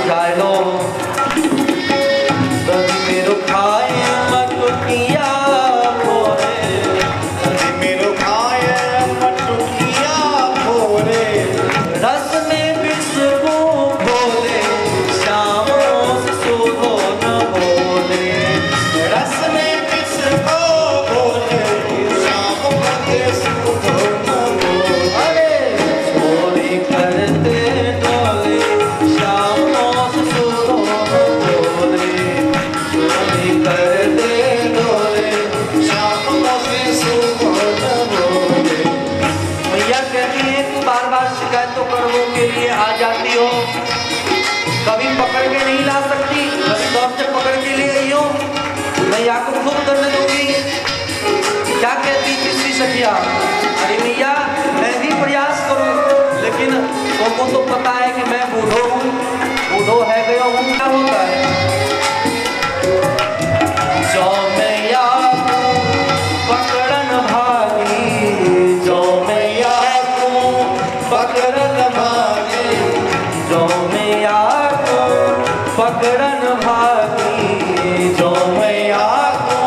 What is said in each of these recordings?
जालो तभी मेरो खाए मटुकिया भोरे, तभी मेरो खाए मटुकिया भोरे, रस में बिस्कू भोले शामों से सुबह न बोले, रस में बिस्को भोले शाम के सुबह न बोले। अरे चोरी करते डोले शामों से सुबह न बोले, चोरी करते डोले शाम से सुबह न बोले। मैया कहती है कि बार बार शिकायतों करने के लिए आ जाती हो, कभी पकड़ के नहीं ला सकती, कभी दौड़ से पकड़ के ले आई हो, मैया को खूब करने दूंगी। क्या कहती तीसरी सखिया, अरे मैया मैं भी प्रयास करूं, लेकिन तुमको तो पता है कि मैं बूढ़ो हूँ, बूढ़ो है गया हूँ, क्या होता है। जो मैया पकड़न भागी, जो मैया पकड़न भागे, जो मैया को पकड़न भागी, जो मैया को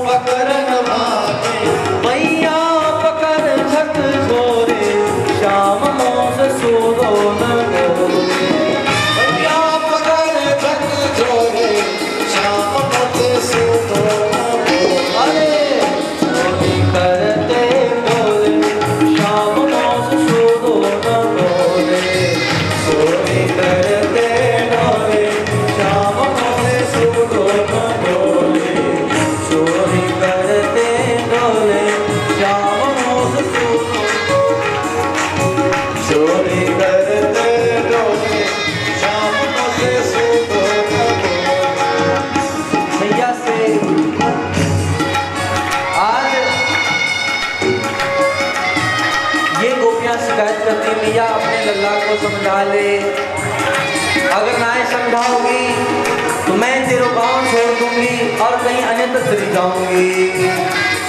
पकड़न भागे, मैया पकड़ झक झोरे श्याम मोस सूरो न बोले, भैया पकड़ झक झोरे शाम के सुबह न बोले। अरे चोरी करते बोले श्याम मोस सूरो न बोले, चोरी करते बोले श्याम मोस सूरो न बोले, चोरी करते बोले श्याम मोस सूरो, चोरी करते डोले शाम से सुबह न बोले। मैया से आज ये गोपियां शिकायत करती, मैया अपने लल्ला को समझा ले, अगर ना समझाओगी तो मैं तेरे गांव छोड़ दूंगी और कहीं अन्यत्र चली जाऊंगी।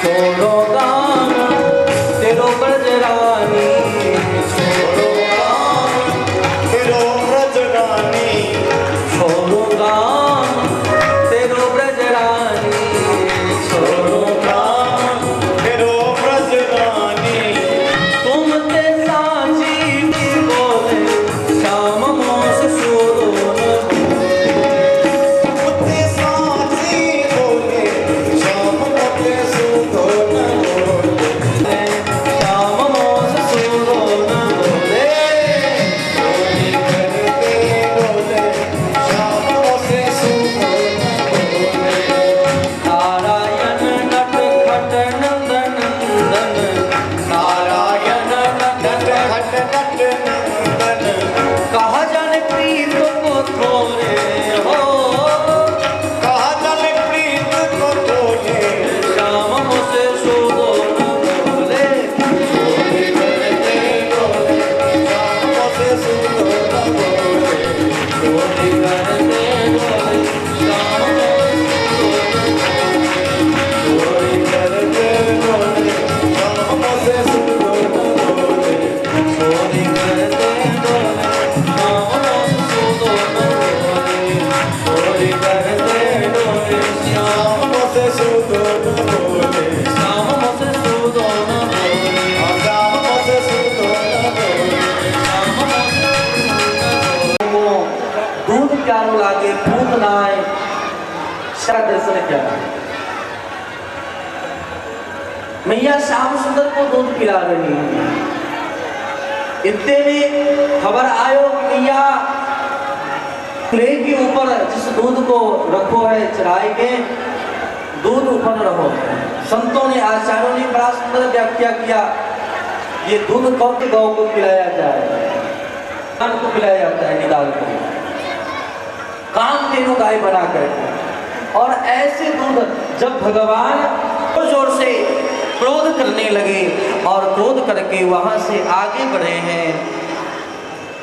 छोड़ो गांव तेरो ब्रजरानी, छोड़ो गांव, तेरो ब्रजरानी, छोड़ो गांव तेरो ब्रजरानी, छोड़ो गांव तेरो ब्रजरानी, तुम ते साची बोले श्याम मोस सूरो न मुझे साची बोले शाम के सुबह न बोले। श्याम मोस सूरो न बोले, चोरी करते डोले शाम से सुबह न बोले। नारायण नट खट नंदन नंदन, नारायण नट नट खट नट नंदन, कहा जाने प्रीत को थोरे हो, कहा जल प्रीत को तोले श्याम मोस सूरो न बोले, चोरी करते डोले शाम से सुबह न बोले। चोरी करते बोले श्याम चोरी करते डोले शाम से सुबह न बोले। चोरी करते बोले श्याम मोस सूरो न बोले, चोरी करते बोले श्याम शाम से सुबह न बोले। श्याम मोस सूरो न बोले, शाम से सुबह न बोले। श्याम मोस सूरो न बोले। दूध प्यारो लागे पूत नाय, शरद दर्शन क्या मैया श्याम सुंदर को दूध पिला रही है। इतने में खबर आयो कि मैया प्ले के ऊपर जिस दूध को रखो है चढ़ाई के, दूध ऊपर रहो। संतों ने आचार्यों ने बड़ा सुंदर व्याख्या किया, ये दूध कौन के गौ को पिलाया जाए, कान को पिलाया जाता है, निकाल को काम तेनु गाय बना करके। और ऐसे दूध जब भगवान जोर जोर से क्रोध करने लगे और क्रोध करके वहां से आगे बढ़े हैं,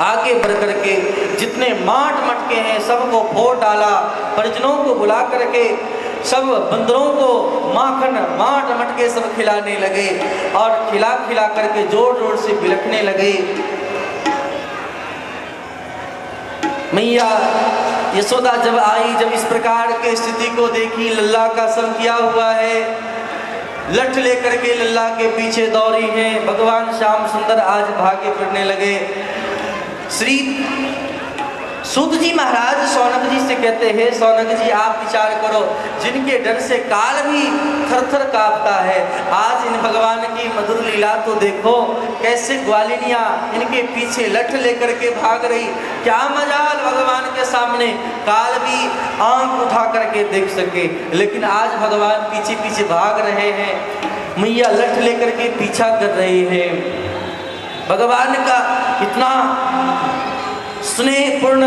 आगे बढ़ करके जितने माट मटके हैं सबको फोड़ डाला, परिजनों को बुला करके सब बंदरों को माखन माट मटके सब खिलाने लगे और खिला खिला करके जोर जोर से बिलखने लगे। मैया यशोदा जब आई, जब इस प्रकार के स्थिति को देखी, लल्ला का सम किया हुआ है, लठ लेकर के लल्ला के पीछे दौड़ी है। भगवान श्याम सुंदर आज भागे फिरने लगे। श्री सूत जी महाराज सौनक जी से कहते हैं, सौनक जी आप विचार करो, जिनके डर से काल भी थर-थर कांपता है, आज इन भगवान की मधुर लीला तो देखो, कैसे ग्वालिनियां इनके पीछे लठ लेकर के भाग रही। क्या मजाल भगवान के सामने काल भी आंख उठा करके देख सके, लेकिन आज भगवान पीछे पीछे भाग रहे हैं, मैया लठ लेकर के पीछा कर रही है। भगवान का इतना स्नेहपूर्ण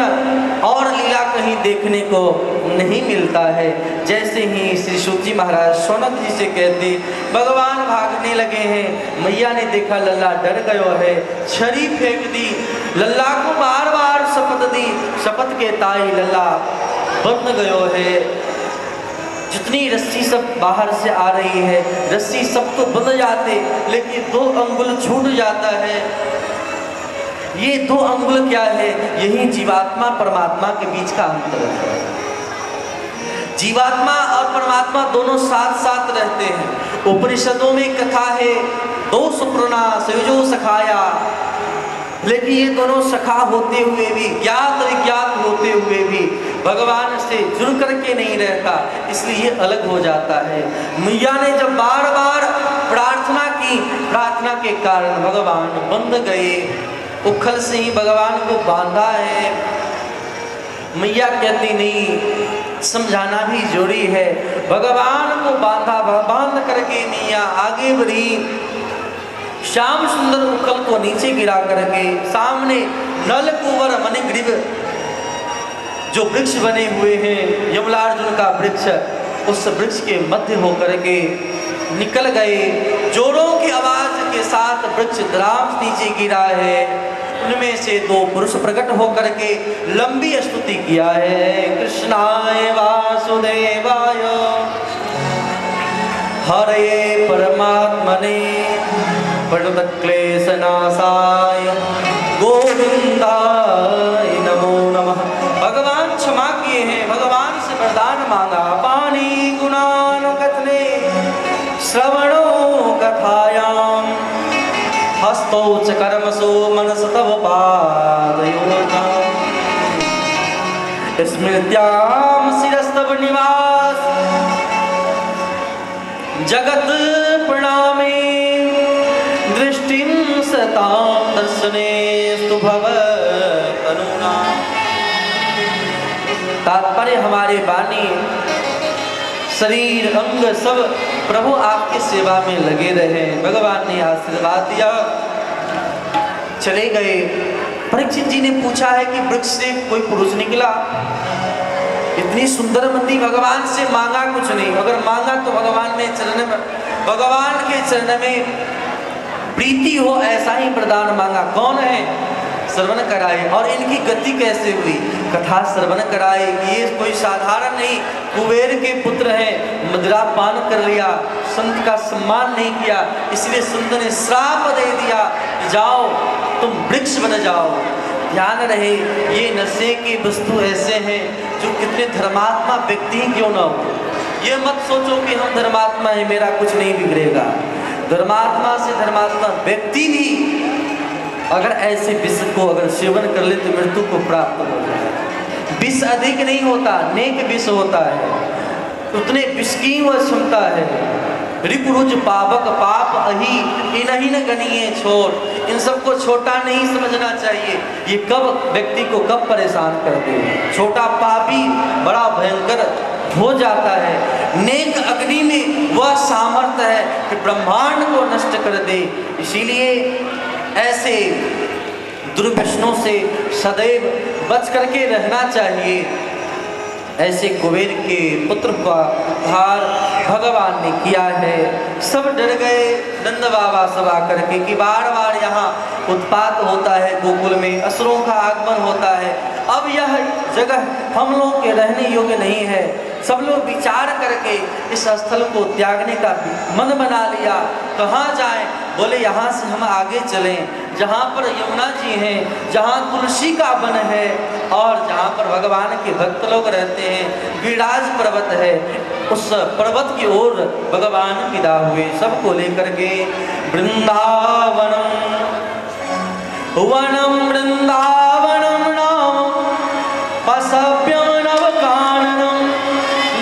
और लीला कहीं देखने को नहीं मिलता है। जैसे ही श्री सूत जी महाराज सौनक जी से कहते, भगवान भागने लगे हैं। मैया ने देखा लल्ला डर गयो है, छड़ी फेंक दी, लल्ला को बार बार शपथ दी, शपथ के ताई लल्ला बंध गयो है। जितनी रस्सी सब बाहर से आ रही है, रस्सी सब तो बंध जाते, लेकिन 2 अंगुल छूट जाता है। ये 2 अंगुल क्या है? यही जीवात्मा परमात्मा के बीच का अंतर है। जीवात्मा और परमात्मा दोनों साथ साथ रहते हैं। उपनिषदों में कथा है, 2 सुप्रणा संयोजो सखाया, लेकिन ये दोनों सखा होते हुए भी, ज्ञात विज्ञात होते हुए भी भगवान से जुड़ करके नहीं रहता, इसलिए ये अलग हो जाता है। मैया ने जब बार बार प्रार्थना की, प्रार्थना के कारण भगवान बंध गए। उखल से ही भगवान को बांधा है। मैया कहती नहीं, समझाना भी जरूरी है। भगवान को बांधा, बांध करके मैया आगे बढ़ी। श्याम सुंदर उखल को नीचे गिरा करके सामने नल कुंवर मणिग्रीव जो वृक्ष बने हुए हैं, यमलार्जुन का वृक्ष, उस वृक्ष के मध्य होकर के निकल गए। जोरों की आवाज के साथ वृक्ष द्राम नीचे गिरा है। उनमें से 2 पुरुष प्रकट होकर के लंबी स्तुति किया है। कृष्णाय वासुदेवाय हरे परमात्मने प्रणतक्लेशनाशाय गोविंदाय नमो नमः। भगवान क्षमा किए हैं, भगवान से वरदान मांगा। पानी गुणानुकथने श्रवणो कथायाम हस्तौ च कर्मसु मनस तव पादयोर्नाम स्मृत्याम शिरस्तव निवास जगत प्रणामे दृष्टिं सतां दर्शनेस्तु भव तनुना। तात्पर्य हमारे वाणी शरीर अंग सब प्रभु आपकी सेवा में लगे रहे। भगवान ने आशीर्वाद दिया, चले गए। परीक्षित जी ने पूछा है कि वृक्ष से कोई पुरुष निकला, इतनी सुंदर मंदी, भगवान से मांगा कुछ नहीं, अगर मांगा तो भगवान ने चरण में, भगवान के चरण में प्रीति हो ऐसा ही प्रदान मांगा। कौन है? श्रवण कराए। और इनकी गति कैसे हुई? कथा श्रवण कराए। ये कोई साधारण नहीं, कुबेर के पुत्र हैं, मदिरा पान कर लिया, संत का सम्मान नहीं किया, इसलिए संत ने श्राप दे दिया, जाओ तुम वृक्ष बन जाओ। ध्यान रहे, ये नशे की वस्तु ऐसे हैं जो कितने धर्मात्मा व्यक्ति ही क्यों ना हो। ये मत सोचो कि हम धर्मात्मा है, मेरा कुछ नहीं बिगड़ेगा। धर्मात्मा से धर्मात्मा व्यक्ति भी अगर ऐसे विष को अगर सेवन कर ले तो मृत्यु को प्राप्त हो जाए। विष अधिक नहीं होता, नेक विष होता है, उतने विष की वह क्षमता है। रिपुरुज पावक पाप अही इनही न गनिए छोड़। इन सबको छोटा नहीं समझना चाहिए। ये कब व्यक्ति को कब परेशान कर दे। छोटा पापी बड़ा भयंकर हो जाता है। नेक अग्नि में वह सामर्थ्य है कि ब्रह्मांड को नष्ट कर दे। इसीलिए ऐसे दुर्व्यसनों से सदैव बच करके रहना चाहिए। ऐसे कुबेर के पुत्र का उद्धार भगवान ने किया है। सब डर गए नंद बाबा सब आकर के कि बार बार यहाँ उत्पात होता है, गोकुल में असुरों का आगमन होता है, अब यह जगह हम लोग के रहने योग्य नहीं है। सब लोग विचार करके इस स्थल को त्यागने का मन बना लिया। कहाँ जाएं? बोले यहाँ से हम आगे चलें, जहाँ पर यमुना जी हैं, जहाँ तुलसी का वन है, और जहाँ पर भगवान के भक्त लोग रहते हैं, गिरिराज पर्वत है, उस पर्वत की ओर भगवान विदा हुए, सबको लेकर के। वृंदावनम वनम वृंदावनम नाम पसभ्यम नवकाननम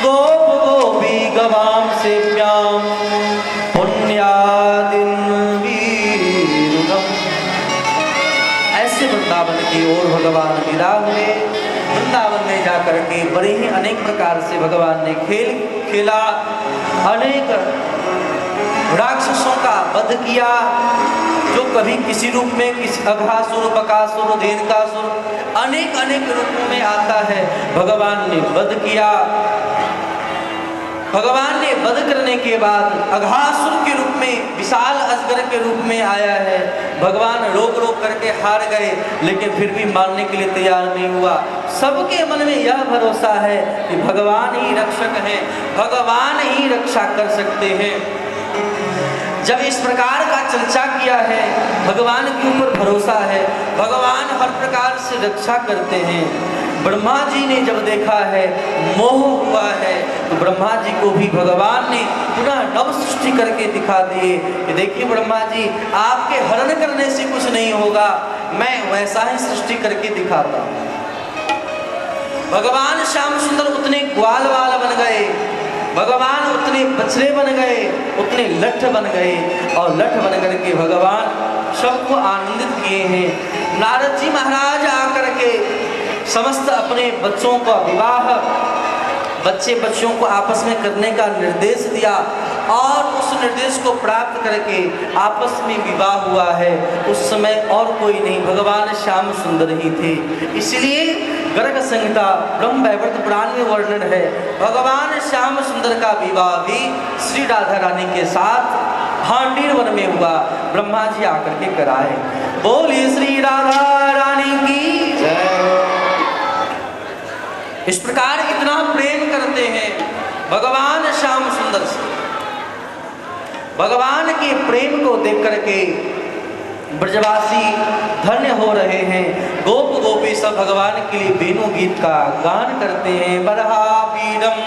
गोप गोपी गवाम सेव्याम पुण्यादिन वीरुगम। ऐसे वृंदावन की ओर भगवान विदा हुए। वृंदावन में जाकर के बड़े ही अनेक प्रकार से भगवान ने खेल खेला, अनेक राक्षसों का वध किया, जो कभी किसी रूप में, किसी अघासुर, बकासुर, धेनुकासुर, अनेक अनेक रूपों में आता है, भगवान ने वध किया। भगवान ने वध करने के बाद अघासुर के रूप में, विशाल अजगर के रूप में आया है। भगवान रोक रोक करके हार गए, लेकिन फिर भी मारने के लिए तैयार नहीं हुआ। सबके मन में यह भरोसा है कि भगवान ही रक्षक हैं, भगवान ही रक्षा कर सकते हैं। जब इस प्रकार का चर्चा किया है, भगवान के ऊपर भरोसा है, भगवान हर प्रकार से रक्षा करते हैं। ब्रह्मा जी ने जब देखा है, मोह हुआ है, तो ब्रह्मा जी को भी भगवान ने पुनः नव सृष्टि करके दिखा दिए कि देखिए ब्रह्मा जी, आपके हरण करने से कुछ नहीं होगा, मैं वैसा ही सृष्टि करके दिखाता हूँ। भगवान श्याम सुंदर उतने ग्वाल वाल बन गए, भगवान उतने बछड़े बन गए, उतने लठ बन गए, और लठ बन करके भगवान सबको आनंदित किए हैं। नारद जी महाराज आकर के समस्त अपने बच्चों का विवाह, बच्चे बच्चियों को आपस में करने का निर्देश दिया, और उस निर्देश को प्राप्त करके आपस में विवाह हुआ है। उस समय और कोई नहीं, भगवान श्याम सुंदर ही थे। इसलिए गर्ग संहिता ब्रह्म वैवर्त पुराण में वर्णन है, भगवान श्याम सुंदर का विवाह भी श्री राधा रानी के साथ भांडीर वन में हुआ, ब्रह्मा जी आकर के कराए। बोलिए श्री राधा रानी की जय। इस प्रकार इतना प्रेम करते हैं भगवान श्याम सुंदर से। भगवान के प्रेम को देख करके ब्रजवासी धन्य हो रहे हैं। गोप गोपी सब भगवान के लिए वेणु गीत का गान करते हैं। बरहा पीडम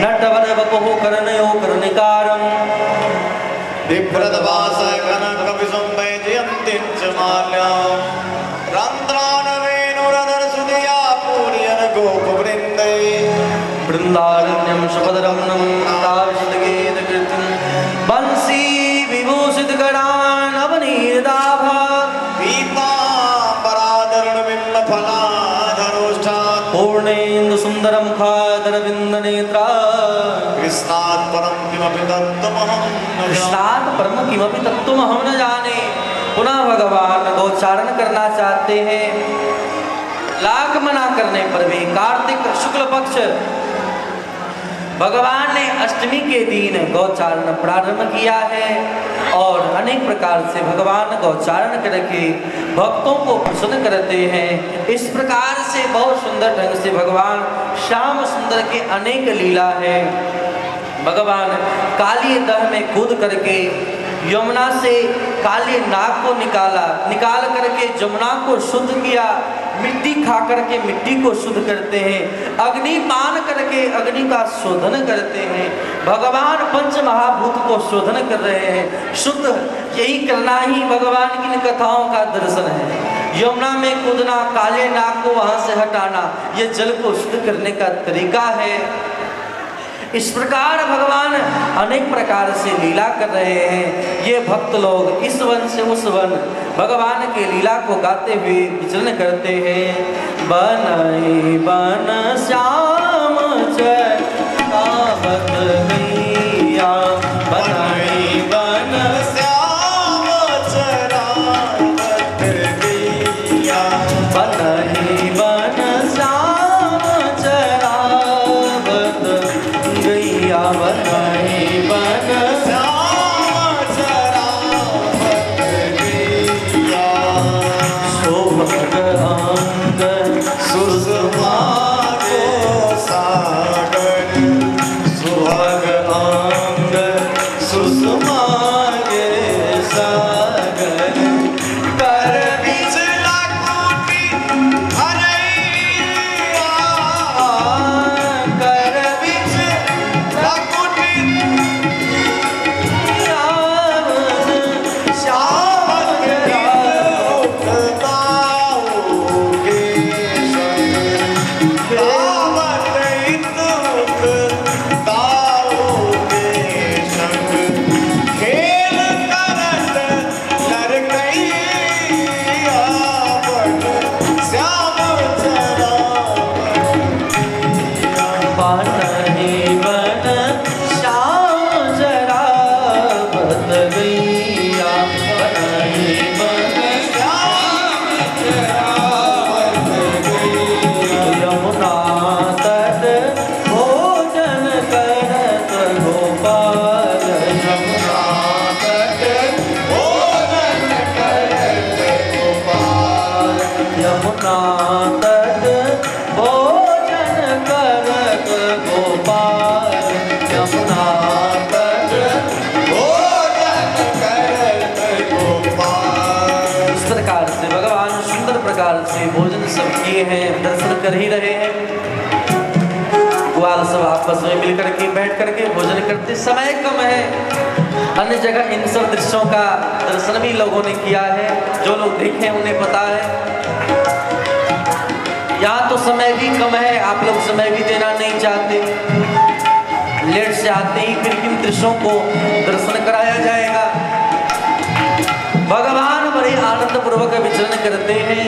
नटवर बपहु करनयो कर्णिकारम बिभ्रतवासाय कनकविसुम्भे जयन्तीं च माल्यां रन्ध्रान वेणुरधर सुधिया पूरयन् गोपवृन्दै वृंदारण्यम सुभद्रम नमस्ताविष्टगीतकृतं बंसी विभूषित गणान अवनीर्दाभा पीताम्बराधरण बिम्बफलाधरोष्ठात् पूर्णेन्दु सुंदर मुखाधर बिंद नेत्रा कृष्णात् परं किमपि तत्त्वमहं न कृष्णात् परम किमपि तत्त्वमहं न जाने। पुनः भगवान गोचारण करना चाहते हैं। लाख मना करने पर भी कार्तिक शुक्ल पक्ष भगवान ने अष्टमी के दिन गौचारण प्रारंभ किया है, और अनेक प्रकार से भगवान गौचारण करके भक्तों को प्रसन्न करते हैं। इस प्रकार से बहुत सुंदर ढंग से भगवान श्याम सुंदर के अनेक लीला है। भगवान काली दह में कूद करके यमुना से काले नाग को निकाल करके जमुना को शुद्ध किया, मिट्टी खा करके मिट्टी को शुद्ध करते हैं, अग्नि पान करके अग्नि का शोधन करते हैं। भगवान पंच महाभूत को शोधन कर रहे हैं, शुद्ध। यही करना ही भगवान की इन कथाओं का दर्शन है। यमुना में कूदना, काले नाग को वहां से हटाना, ये जल को शुद्ध करने का तरीका है। इस प्रकार भगवान अनेक प्रकार से लीला कर रहे हैं। ये भक्त लोग इस वन से उस वन भगवान के लीला को गाते हुए विचरण करते हैं। बनई बन श्याम चरावत गैया, बनई बन श्याम चरावत गैया, बनई बन श्याम चरावत गैया, बनई बन श्याम चरावत गैया। शोभग अंग सुषमा को सागर, सुभग अंग सुषमा के सागर, कर बिचला कोटि हरई बैठे हैं, दर्शन कर ही रहे हैं। ग्वाल सब आपस में मिलकर के बैठ करके भोजन करते, समय कम है। अन्य जगह इन सब दृश्यों का दर्शन भी लोगों ने किया है, जो लोग देखे उन्हें पता है। यहाँ तो समय भी कम है, आप लोग समय भी देना नहीं चाहते। लेट से आते ही फिर किन दृश्यों को दर्शन कराया जाएगा। भगवान बड़े आनंद पूर्वक विचरण करते हैं।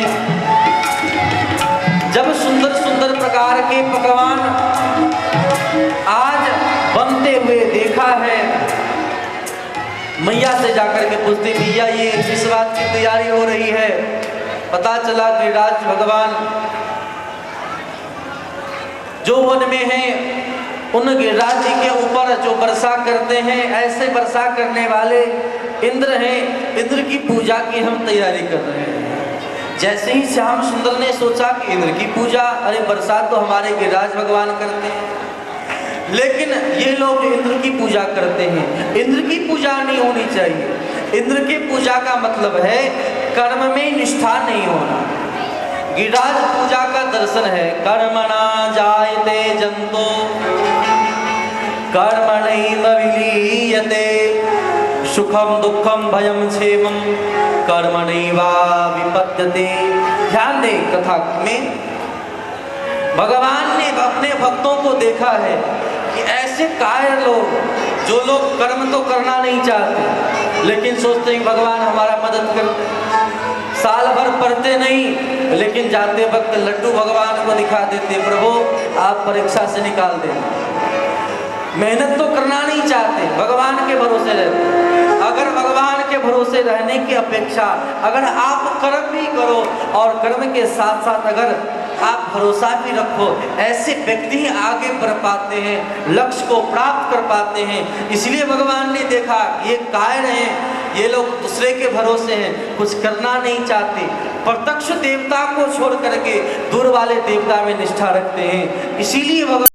जब सुंदर सुंदर प्रकार के पकवान आज बनते हुए देखा है, मैया से जाकर के पूछते, मैया ये किस बात की तैयारी हो रही है? पता चला कि राज भगवान जो वन में हैं उन गिरिराज जी के ऊपर जो वर्षा करते हैं, ऐसे वर्षा करने वाले इंद्र हैं, इंद्र की पूजा की हम तैयारी कर रहे हैं। जैसे ही श्याम सुंदर ने सोचा कि इंद्र की पूजा, अरे वर्षा तो हमारे गिरिराज भगवान करते हैं, लेकिन ये लोग इंद्र की पूजा करते हैं। इंद्र की पूजा नहीं होनी चाहिए। इंद्र की पूजा का मतलब है कर्म में निष्ठा नहीं होना। गिरिराज पूजा का दर्शन है कर्मणा जायते जंतो कर्मणैव विलीयते सुखम दुखम भयम क्षेमम कर्मणैवा विपद्यते। ध्यान दें, कथा में भगवान ने अपने भक्तों को देखा है कि ऐसे कायर लोग, जो लोग कर्म तो करना नहीं चाहते लेकिन सोचते हैं भगवान हमारा मदद करते, साल भर पढ़ते नहीं लेकिन जाते वक्त लड्डू भगवान को दिखा देते, प्रभु आप परीक्षा से निकाल दें। मेहनत तो करना नहीं चाहते, भगवान के भरोसे रहते। अगर भगवान के भरोसे रहने की अपेक्षा अगर आप कर्म भी करो और कर्म के साथ साथ अगर आप भरोसा भी रखो, ऐसे व्यक्ति ही आगे बढ़ पाते हैं, लक्ष्य को प्राप्त कर पाते हैं। इसलिए भगवान ने देखा ये कायर हैं, ये लोग दूसरे के भरोसे हैं, कुछ करना नहीं चाहते, प्रत्यक्ष देवता को छोड़ करके दूर वाले देवता में निष्ठा रखते हैं। इसीलिए भगवान